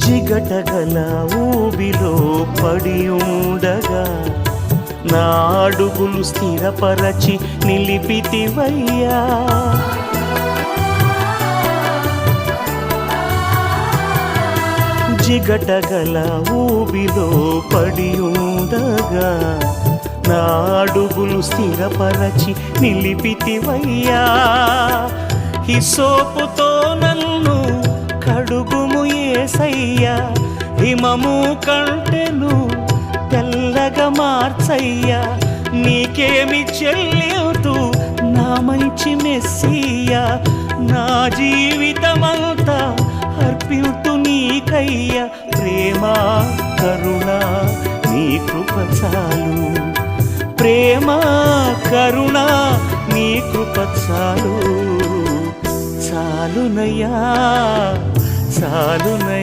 జిగటగల ఊబిలో పడి ఉండగా నా అడుగులు స్థిరపరచి నిలిపితివయ్యా. జిగటగల ఊబిలో పడి ఉండగా నా అడుగులు స్థిరపరచి నిలిపితివయ్యా. హిసోపుతో నన్ను కడుగుము యేసయ్యా, హిమము కంటెను తెల్లగా మార్చయ్యా. నీకేమి చెల్లింతు నా మంచి మెస్సియా, నా జీవితమంతా అర్పింతు నీకయ్యా. ప్రేమ కరుణ నీ కృప చాలు, ప్రేమ కరుణ నీ కృప చాలు. చాలునయ్యా చాలునయ్యా.